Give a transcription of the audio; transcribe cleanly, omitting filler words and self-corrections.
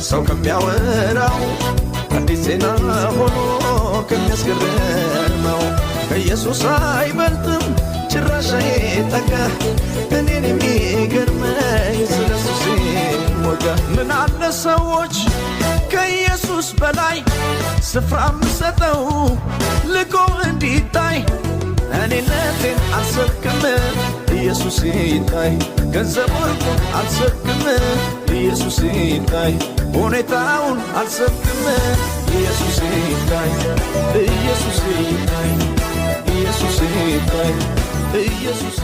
ሰው ከሚያወራው አዲስ ዜና ሆኖ ከሚያስገርመው ኢየሱስ አይበልጥም ጭራሽ አይጠጋ እኔን የሚገርመኝ ስለሱ ሲሞጋ ምን አለ ሰዎች ከኢየሱስ በላይ ስፍራ ምሰጠው ልቆ እንዲታይ እኔነቴን አልሰብክም ኢየሱስ ይታይ ገንዘብ ወርቁን አልሰብክም ኢየሱስ ይታይ ሁኔታውን አልሰብክም ኢየሱስ ይታይ ኢየሱስ ይታይ ኢየሱስ ይታይ ኢየሱስ